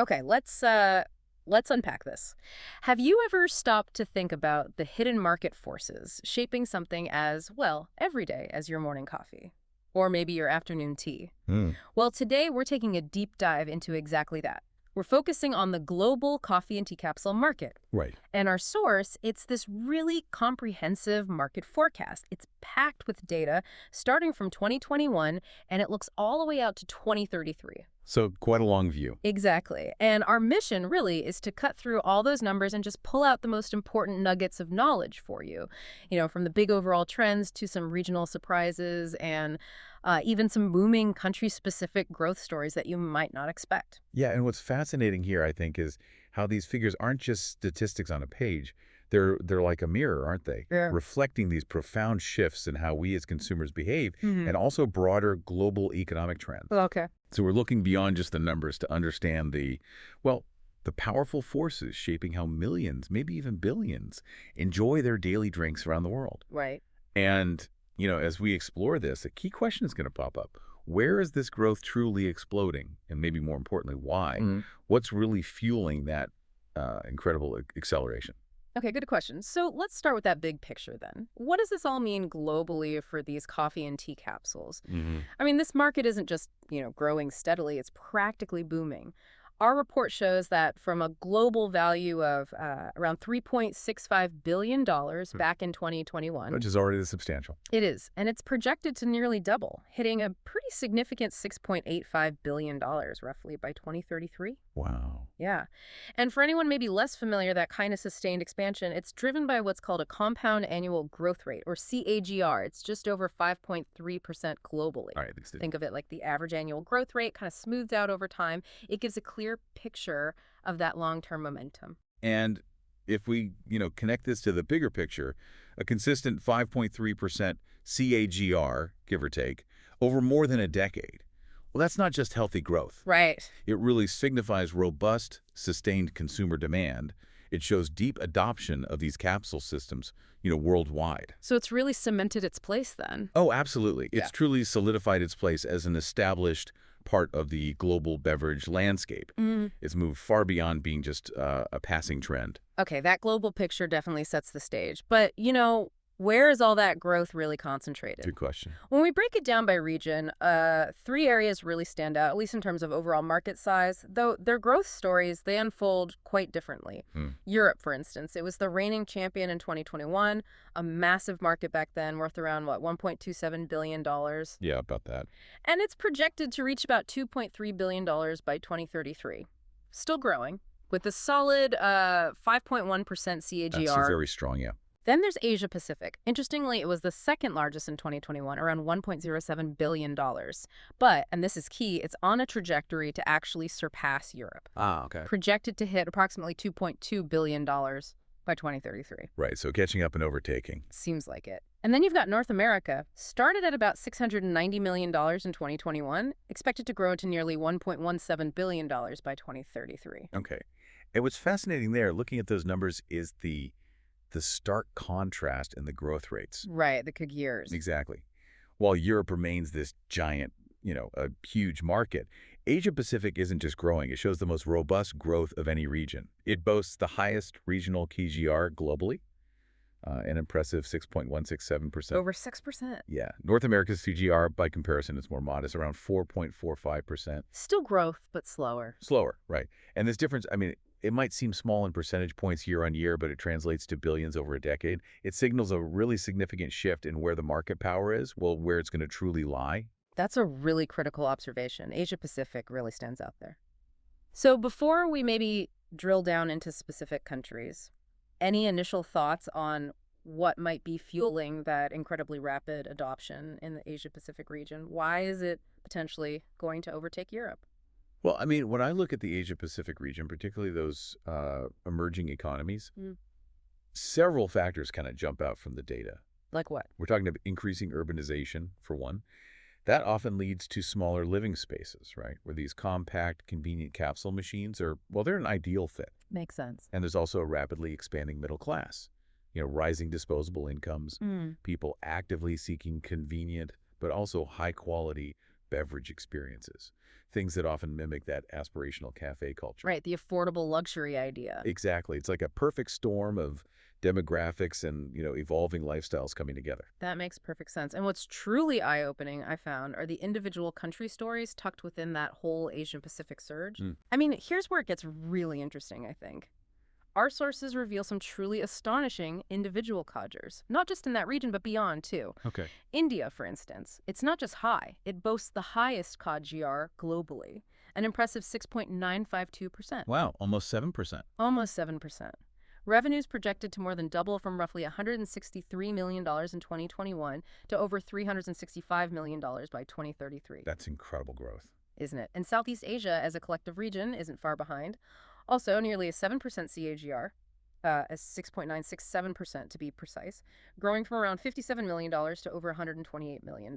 Okay, let's unpack this. Have you ever stopped to think about the hidden market forces shaping something as, well, everyday as your morning coffee? Or maybe your afternoon tea? Hmm. Well, today we're taking a deep dive into exactly that. We're focusing on the global coffee and tea capsule market. Right. And our source, it's this really comprehensive market forecast. It's packed with data starting from 2021, and it looks all the way out to 2033. So quite a long view. Exactly. And our mission really is to cut through all those numbers and just pull out the most important nuggets of knowledge for you. From the big overall trends to some regional surprises and even some booming country-specific growth stories that you might not expect. Yeah, and what's fascinating here, I think, is how these figures aren't just statistics on a page. They're like a mirror, aren't they? Yeah. Reflecting these profound shifts in how we as consumers behave Hmm. and also broader global economic trends. Okay. So we're looking beyond just the numbers to understand well, the powerful forces shaping how millions, maybe even billions, enjoy their daily drinks around the world. Right. And, as we explore this, a key question is going to pop up. Where is this growth truly exploding? And maybe more importantly, why? Mhm. What's really fueling that incredible acceleration? Okay, good question. So let's start with that big picture then. What does this all mean globally for these coffee and tea capsules? Hmm. I mean, this market isn't just, growing steadily, it's practically booming. Our report shows that from a global value of around $3.65 billion back in 2021, Which is already substantial. it is, and it's projected to nearly double, hitting a pretty significant $6.85 billion roughly by 2033. Wow. Yeah. And for anyone maybe less familiar, that kind of sustained expansion, it's driven by what's called a compound annual growth rate, or CAGR. It's just over 5.3% globally. All right. Think of it like the average annual growth rate, kind of smoothed out over time. It gives a clear picture of that long-term momentum. And if we, connect this to the bigger picture, a consistent 5.3% CAGR, give or take, over more than a decade. Well, that's not just healthy growth. Right. It really signifies robust, sustained consumer demand. It shows deep adoption of these capsule systems, worldwide. So it's really cemented its place then. Oh, absolutely. Yeah. It's truly solidified its place as an established part of the global beverage landscape. Mm. It's moved far beyond being just a passing trend. Okay, that global picture definitely sets the stage. But, where is all that growth really concentrated? Good question. When we break it down by region, three areas really stand out, at least in terms of overall market size, though their growth stories, they unfold quite differently. Hmm. Europe, for instance, it was the reigning champion in 2021, a massive market back then worth around, $1.27 billion. Yeah, about that. And it's projected to reach about $2.3 billion by 2033. Still growing, with a solid 5.1% That's CAGR. very strong, yeah. Then there's Asia Pacific. Interestingly, it was the second largest in 2021, around $1.07 billion. But, and this is key, it's on a trajectory to actually surpass Europe, Ah, okay. projected to hit approximately $2.2 billion by 2033. Right, so catching up and overtaking. Seems like it. And then you've got North America, started at about $690 million in 2021, expected to grow to nearly $1.17 billion by 2033. Okay. And what's fascinating there, looking at those numbers, is the stark contrast in the growth rates. Right, the good years. Exactly. While Europe remains this giant, a huge market, Asia Pacific isn't just growing. It shows the most robust growth of any region. It boasts the highest regional KGR globally, an impressive 6.167%. Over 6%. Yeah. North America's CGR, by comparison, is more modest, around 4.45%. Still growth, but slower. Slower, right. And this difference, I mean, it might seem small in percentage points year on year, but it translates to billions over a decade. It signals a really significant shift in where the market power is, well, where it's going to truly lie. That's a really critical observation. Asia Pacific really stands out there. So before we maybe drill down into specific countries, any initial thoughts on what might be fueling that incredibly rapid adoption in the Asia Pacific region? Why is it potentially going to overtake Europe? Well, I mean, when I look at the Asia Pacific region, particularly those emerging economies, Mm. several factors kind of jump out from the data. Like what? We're talking about increasing urbanization, for one. That often leads to smaller living spaces, right? Where these compact, convenient capsule machines are, well, they're an ideal fit. Makes sense. And there's also a rapidly expanding middle class, rising disposable incomes, Mm. people actively seeking convenient, but also high quality, beverage experiences, things that often mimic that aspirational cafe culture. Right, the affordable luxury idea. Exactly. It's like a perfect storm of demographics and, evolving lifestyles coming together. That makes perfect sense. And what's truly eye-opening, I found, are the individual country stories tucked within that whole Asian Pacific surge. Mm. I mean, here's where it gets really interesting, I think. Our sources reveal some truly astonishing individual codgers, not just in that region, but beyond, too. Okay. India, for instance, it's not just high, it boasts the highest COD GR globally, an impressive 6.952%, Wow, almost 7%. almost 7%. Revenues projected to more than double from roughly $163 million in 2021 to over $365 million by 2033. That's incredible growth. Isn't it? And Southeast Asia, as a collective region, isn't far behind. Also, nearly a 7% CAGR, as 6.967% to be precise, growing from around $57 million to over $128 million.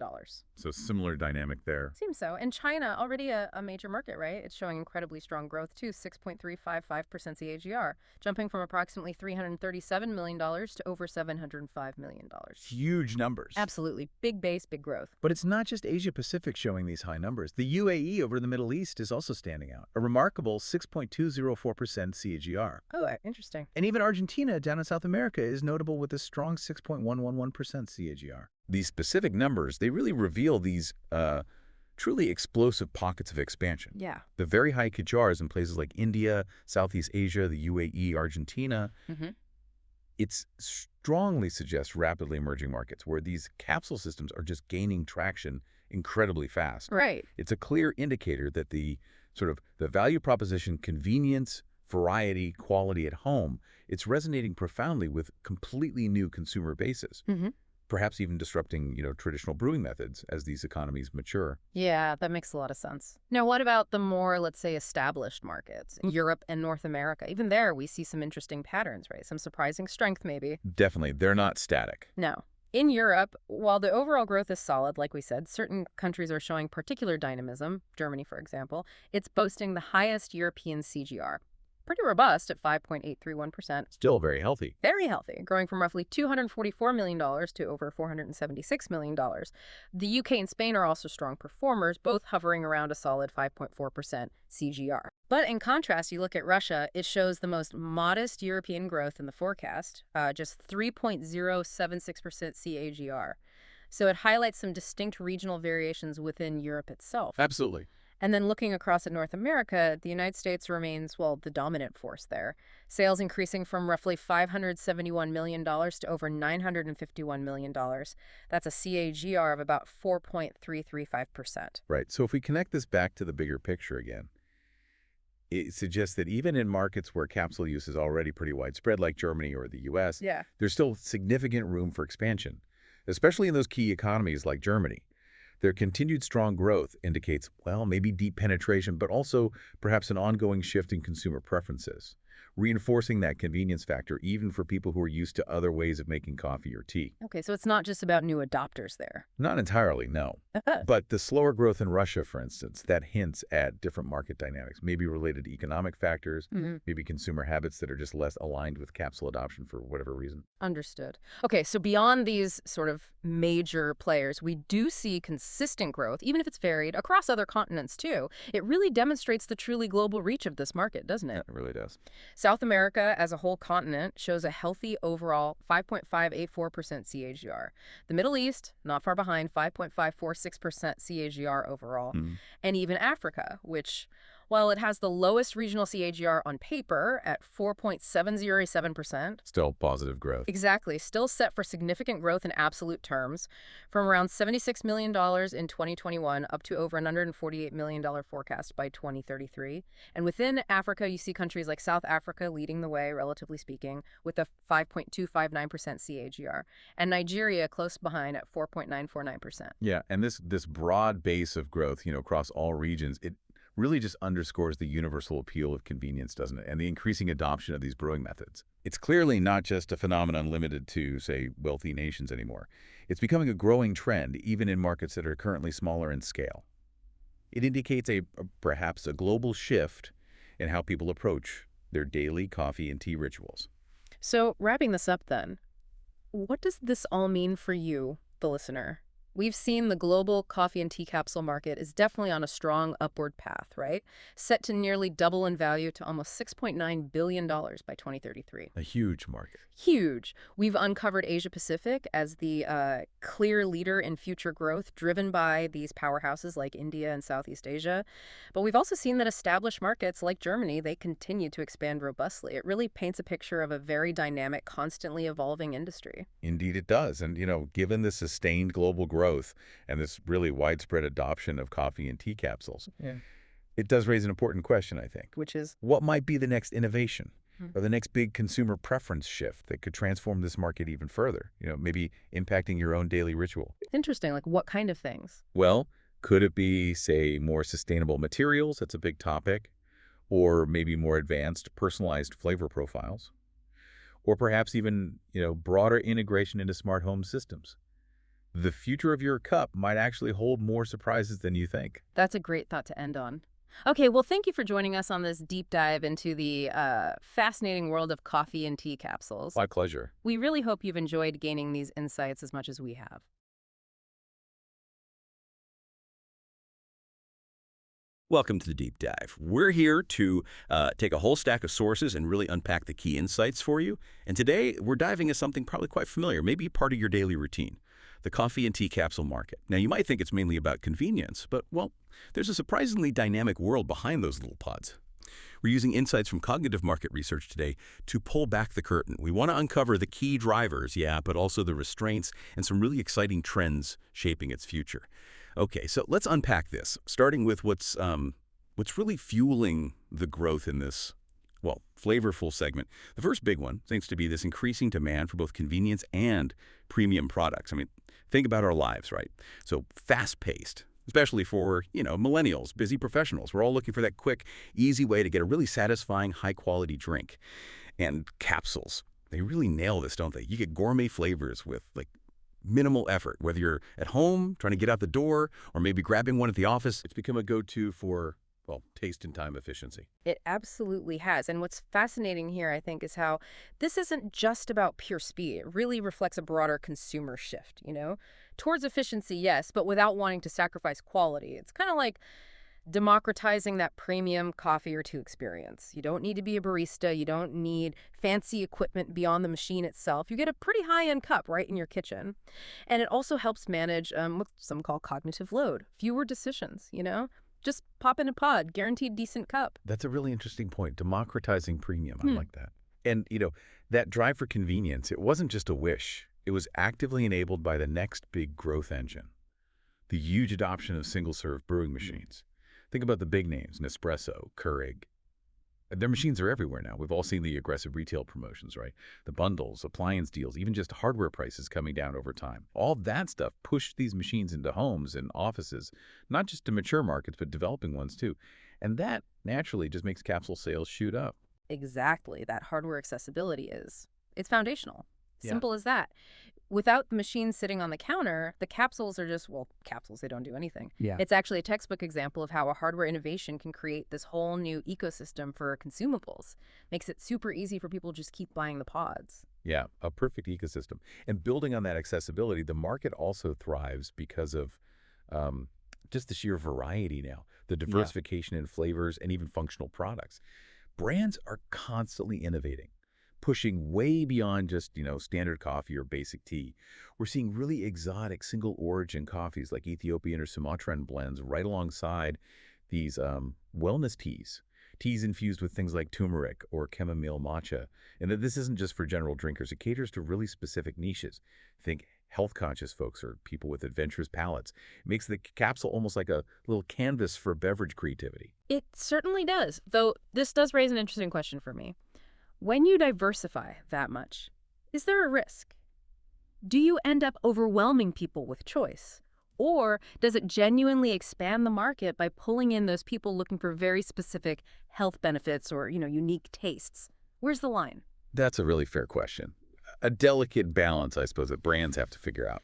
So similar dynamic there. Seems so. And China, already a major market, right? It's showing incredibly strong growth, too, 6.355% CAGR, jumping from approximately $337 million to over $705 million. Huge numbers. Absolutely. Big base, big growth. But it's not just Asia Pacific showing these high numbers. The UAE over in the Middle East is also standing out, a remarkable 6.204% CAGR. Oh, interesting. And even Argentina down in South America is notable with a strong 6.111% CAGR. These specific numbers, they really reveal these truly explosive pockets of expansion. Yeah. The very high CAGRs in places like India, Southeast Asia, the UAE, Argentina, it strongly suggests rapidly emerging markets where these capsule systems are just gaining traction incredibly fast. Right. It's a clear indicator that the value proposition, convenience, variety, quality at home, it's resonating profoundly with completely new consumer bases, perhaps even disrupting, traditional brewing methods as these economies mature. Yeah, that makes a lot of sense. Now, what about the more, let's say, established markets, Europe and North America? Even there, we see some interesting patterns, right? Some surprising strength, maybe. Definitely, they're not static. No. In Europe, while the overall growth is solid, like we said, certain countries are showing particular dynamism. Germany, for example, it's boasting the highest European CGR. Pretty robust at 5.831%. Still very healthy. Very healthy, growing from roughly $244 million to over $476 million. The UK and Spain are also strong performers, both hovering around a solid 5.4% CGR. But in contrast, you look at Russia, it shows the most modest European growth in the forecast, just 3.076% CAGR. So it highlights some distinct regional variations within Europe itself. Absolutely. And then looking across at North America, the United States remains, well, the dominant force there. Sales increasing from roughly $571 million to over $951 million. That's a CAGR of about 4.335%. Right. So if we connect this back to the bigger picture again, it suggests that even in markets where capsule use is already pretty widespread, like Germany or the U.S., there's still significant room for expansion, especially in those key economies like Germany. Their continued strong growth indicates, well, maybe deep penetration, but also perhaps an ongoing shift in consumer preferences, reinforcing that convenience factor even for people who are used to other ways of making coffee or tea. Okay, so it's not just about new adopters there. Not entirely, no. But the slower growth in Russia, for instance, that hints at different market dynamics, maybe related to economic factors, maybe consumer habits that are just less aligned with capsule adoption for whatever reason. Understood. Okay, so beyond these sort of major players, we do see consistent growth, even if it's varied, across other continents too. It really demonstrates the truly global reach of this market, doesn't it? Yeah, it really does. South America as a whole continent shows a healthy overall 5.584% CAGR. The Middle East, not far behind, 5.546% CAGR overall. And even Africa, which, while it has the lowest regional CAGR on paper at 4.707%. Still positive growth. Exactly. Still set for significant growth in absolute terms, from around $76 million in 2021 up to over $148 million forecast by 2033. And within Africa, you see countries like South Africa leading the way, relatively speaking, with a 5.259% CAGR, and Nigeria close behind at 4.949%. Yeah, and this broad base of growth, across all regions, it really just underscores the universal appeal of convenience, doesn't it? And the increasing adoption of these brewing methods. It's clearly not just a phenomenon limited to, say, wealthy nations anymore. It's becoming a growing trend, even in markets that are currently smaller in scale. It indicates perhaps a global shift in how people approach their daily coffee and tea rituals. So, wrapping this up then, what does this all mean for you, the listener? We've seen the global coffee and tea capsule market is definitely on a strong upward path, right? Set to nearly double in value to almost $6.9 billion by 2033. A huge market. Huge. We've uncovered Asia Pacific as the clear leader in future growth, driven by these powerhouses like India and Southeast Asia. But we've also seen that established markets like Germany, they continue to expand robustly. It really paints a picture of a very dynamic, constantly evolving industry. Indeed, it does. And, given the sustained global growth and this really widespread adoption of coffee and tea capsules, Yeah. it does raise an important question, I think. Which is, What might be the next innovation Hmm. or the next big consumer preference shift that could transform this market even further, maybe impacting your own daily ritual? interesting. Like, what kind of things? Well, could it be, say, more sustainable materials? That's a big topic. Or maybe more advanced, personalized flavor profiles. Or perhaps even, broader integration into smart home systems. The future of your cup might actually hold more surprises than you think. That's a great thought to end on. Okay, well, thank you for joining us on this deep dive into the fascinating world of coffee and tea capsules. My pleasure. We really hope you've enjoyed gaining these insights as much as we have. Welcome to the Deep Dive. We're here to take a whole stack of sources and really unpack the key insights for you. And today, we're diving into something probably quite familiar, maybe part of your daily routine, the coffee and tea capsule market. Now, you might think it's mainly about convenience, but, well, there's a surprisingly dynamic world behind those little pods. We're using insights from cognitive market research today to pull back the curtain. We want to uncover the key drivers, yeah, but also the restraints and some really exciting trends shaping its future. Okay, so let's unpack this, starting with what's really fueling the growth in this, well, flavorful segment. The first big one seems to be this increasing demand for both convenience and premium products. I mean, think about our lives, right? So fast-paced, especially for, millennials, busy professionals. We're all looking for that quick, easy way to get a really satisfying, high-quality drink. And capsules, they really nail this, don't they? You get gourmet flavors with, minimal effort. Whether you're at home, trying to get out the door, or maybe grabbing one at the office, it's become a go-to for, well, taste and time efficiency. It absolutely has. And what's fascinating here, I think, is how this isn't just about pure speed. It really reflects a broader consumer shift, towards efficiency, yes, but without wanting to sacrifice quality. It's kind of like democratizing that premium coffee or tea experience. You don't need to be a barista. You don't need fancy equipment beyond the machine itself. You get a pretty high-end cup right in your kitchen. And it also helps manage what some call cognitive load. Fewer decisions, Just pop in a pod, guaranteed decent cup. That's a really interesting point. Democratizing premium. I like that. And, that drive for convenience, it wasn't just a wish. It was actively enabled by the next big growth engine, the huge adoption of single-serve brewing machines. Think about the big names, Nespresso, Keurig. Their machines are everywhere now. We've all seen the aggressive retail promotions, right? The bundles, appliance deals, even just hardware prices coming down over time. All that stuff pushed these machines into homes and offices, not just to mature markets, but developing ones too. And that naturally just makes capsule sales shoot up. Exactly. That hardware accessibility it's foundational. Yeah. Simple as that. Without the machine sitting on the counter, the capsules are just, well, capsules, they don't do anything. Yeah. It's actually a textbook example of how a hardware innovation can create this whole new ecosystem for consumables. Makes it super easy for people to just keep buying the pods. Yeah, a perfect ecosystem. And building on that accessibility, the market also thrives because of just the sheer variety now, the diversification in flavors and even functional products. Brands are constantly innovating, pushing way beyond just, standard coffee or basic tea. We're seeing really exotic single-origin coffees like Ethiopian or Sumatran blends right alongside these wellness teas infused with things like turmeric or chamomile matcha. And that this isn't just for general drinkers. It caters to really specific niches. Think health-conscious folks or people with adventurous palates. It makes the capsule almost like a little canvas for beverage creativity. It certainly does, though this does raise an interesting question for me. When you diversify that much, is there a risk? Do you end up overwhelming people with choice? Or does it genuinely expand the market by pulling in those people looking for very specific health benefits or, unique tastes? Where's the line? That's a really fair question. A delicate balance, I suppose, that brands have to figure out.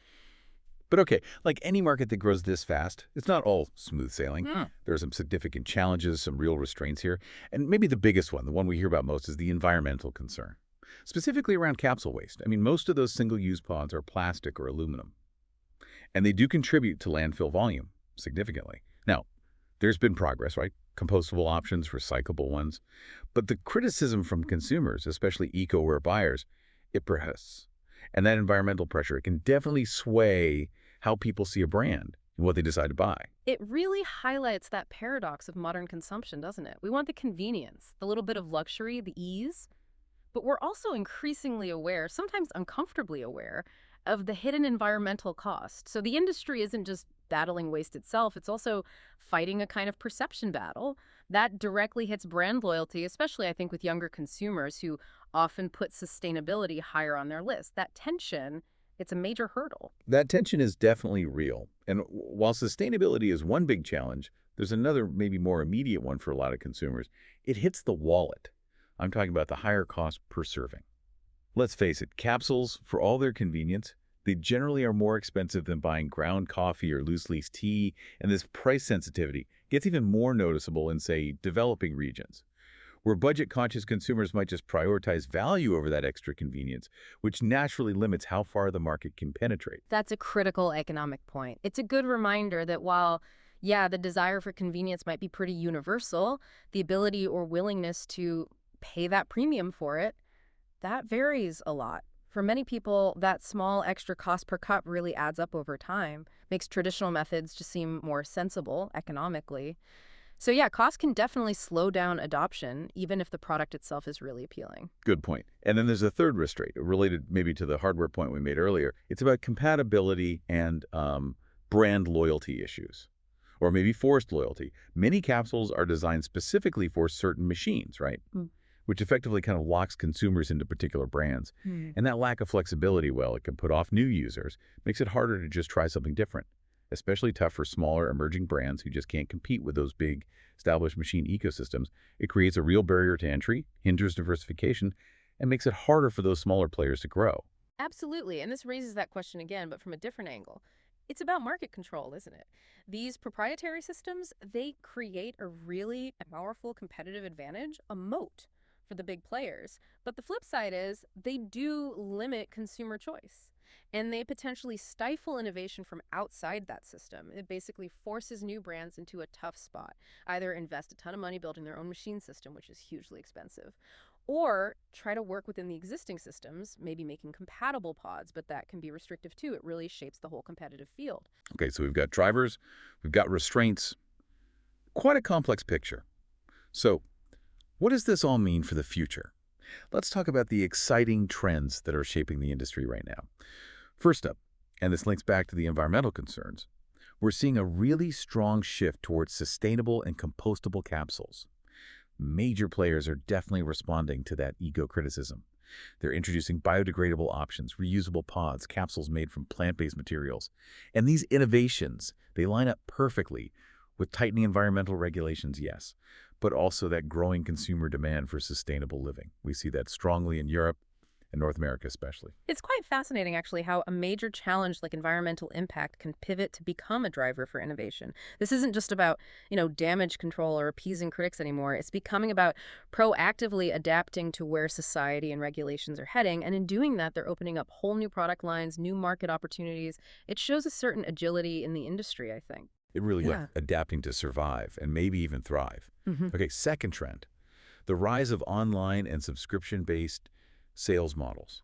But okay, like any market that grows this fast, it's not all smooth sailing. There are some significant challenges, some real restraints here. And maybe the biggest one, the one we hear about most, is the environmental concern. Specifically around capsule waste. I mean, most of those single-use pods are plastic or aluminum. and they do contribute to landfill volume significantly. Now, there's been progress, right? Compostable options, recyclable ones. But the criticism from consumers, especially eco-aware buyers, it persists. And that environmental pressure, it can definitely sway how people see a brand and what they decide to buy. It really highlights that paradox of modern consumption, doesn't it? We want the convenience, the little bit of luxury, the ease, but we're also increasingly aware, sometimes uncomfortably aware, of the hidden environmental cost. So the industry isn't just battling waste itself, it's also fighting a kind of perception battle that directly hits brand loyalty, especially I think with younger consumers who often put sustainability higher on their list. That tension, it's a major hurdle. That tension is definitely real. And while sustainability is one big challenge, there's another, maybe more immediate one for a lot of consumers. It hits the wallet. I'm talking about the higher cost per serving. Let's face it, capsules, for all their convenience, they generally are more expensive than buying ground coffee or loose-leaf tea, and this price sensitivity gets even more noticeable in, say, developing regions, where budget-conscious consumers might just prioritize value over that extra convenience, which naturally limits how far the market can penetrate. That's a critical economic point. It's a good reminder that while, yeah, the desire for convenience might be pretty universal, the ability or willingness to pay that premium for it, that varies a lot. For many people, that small extra cost per cup really adds up over time, makes traditional methods just seem more sensible economically. So yeah, cost can definitely slow down adoption, even if the product itself is really appealing. Good point. And then there's a third restraint, related maybe to the hardware point we made earlier. It's about compatibility and brand loyalty issues, or maybe forced loyalty. Many capsules are designed specifically for certain machines, right? Which effectively kind of locks consumers into particular brands. And that lack of flexibility, well, it can put off new users, makes it harder to just try something different. Especially tough for smaller emerging brands who just can't compete with those big established machine ecosystems. It creates a real barrier to entry, hinders diversification, and makes it harder for those smaller players to grow. Absolutely, and this raises that question again, but from a different angle. It's about market control, isn't it? These proprietary systems, they create a really powerful competitive advantage, a moat for the big players. But the flip side is they do limit consumer choice. And they potentially stifle innovation from outside that system. It basically forces new brands into a tough spot. Either invest a ton of money building their own machine system, which is hugely expensive, or try to work within the existing systems, maybe making compatible pods, but that can be restrictive too. It really shapes the whole competitive field. Okay, so we've got drivers, we've got restraints, quite a complex picture. So what does this all mean for the future? Let's talk about the exciting trends that are shaping the industry right now. First up, and this links back to the environmental concerns, we're seeing a really strong shift towards sustainable and compostable capsules. Major players are definitely responding to that eco-criticism. They're introducing biodegradable options, reusable pods, capsules made from plant-based materials. And these innovations, they line up perfectly with tightening environmental regulations, yes, but also that growing consumer demand for sustainable living. We see that strongly in Europe and North America especially. It's quite fascinating, actually, how a major challenge like environmental impact can pivot to become a driver for innovation. This isn't just about, damage control or appeasing critics anymore. It's becoming about proactively adapting to where society and regulations are heading. And in doing that, they're opening up whole new product lines, new market opportunities. It shows a certain agility in the industry, I think. It really is adapting to survive and maybe even thrive. Okay, second trend, the rise of online and subscription-based sales models.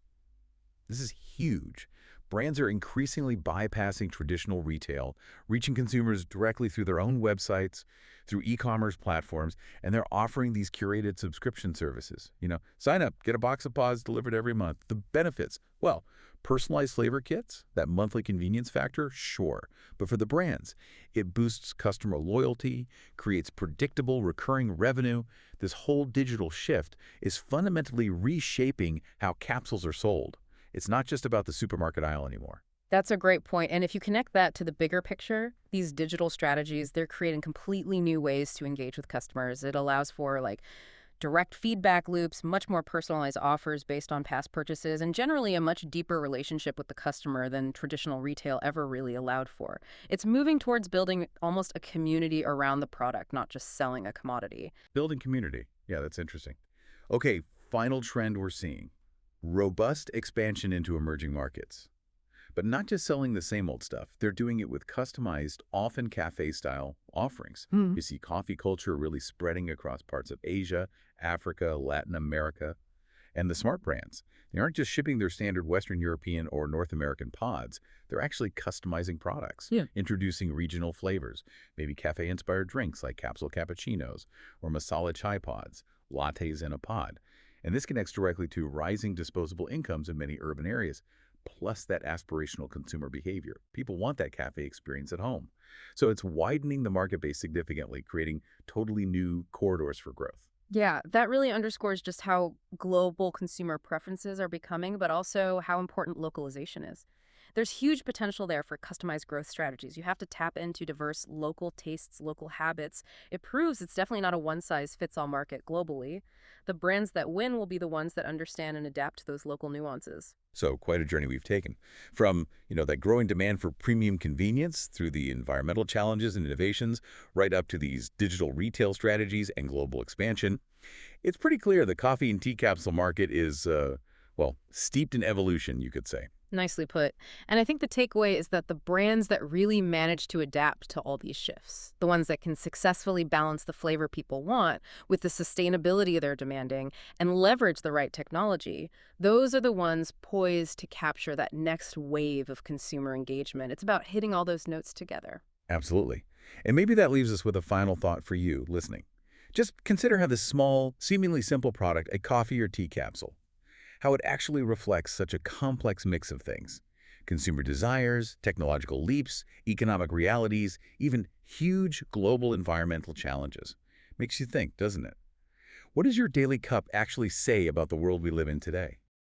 This is huge. Brands are increasingly bypassing traditional retail, reaching consumers directly through their own websites, through e-commerce platforms, and they're offering these curated subscription services. Sign up, get a box of pods delivered every month. The benefits, well, personalized flavor kits, that monthly convenience factor, sure. But for the brands, it boosts customer loyalty, creates predictable recurring revenue. This whole digital shift is fundamentally reshaping how capsules are sold. It's not just about the supermarket aisle anymore. That's a great point. And if you connect that to the bigger picture, these digital strategies, they're creating completely new ways to engage with customers. It allows for direct feedback loops, much more personalized offers based on past purchases, and generally a much deeper relationship with the customer than traditional retail ever really allowed for. It's moving towards building almost a community around the product, not just selling a commodity. Building community. Yeah, that's interesting. Okay, final trend we're seeing. Robust expansion into emerging markets. But not just selling the same old stuff. They're doing it with customized, often cafe-style offerings. Hmm. You see coffee culture really spreading across parts of Asia, Africa, Latin America. And the smart brands, they aren't just shipping their standard Western European or North American pods. They're actually customizing products, Yeah. introducing regional flavors, maybe cafe-inspired drinks like capsule cappuccinos or masala chai pods, lattes in a pod. And this connects directly to rising disposable incomes in many urban areas, plus that aspirational consumer behavior. People want that cafe experience at home. So it's widening the market base significantly, creating totally new corridors for growth. Yeah, that really underscores just how global consumer preferences are becoming, but also how important localization is. There's huge potential there for customized growth strategies. You have to tap into diverse local tastes, local habits. It proves it's definitely not a one-size-fits-all market globally. The brands that win will be the ones that understand and adapt to those local nuances. So quite a journey we've taken from, that growing demand for premium convenience through the environmental challenges and innovations right up to these digital retail strategies and global expansion. It's pretty clear the coffee and tea capsule market is, well, steeped in evolution, you could say. Nicely put. And I think the takeaway is that the brands that really manage to adapt to all these shifts, the ones that can successfully balance the flavor people want with the sustainability they're demanding and leverage the right technology, those are the ones poised to capture that next wave of consumer engagement. It's about hitting all those notes together. Absolutely. And maybe that leaves us with a final thought for you listening. Just consider how this small, seemingly simple product, a coffee or tea capsule, how it actually reflects such a complex mix of things. Consumer desires, technological leaps, economic realities, even huge global environmental challenges. Makes you think, doesn't it? What does your daily cup actually say about the world we live in today?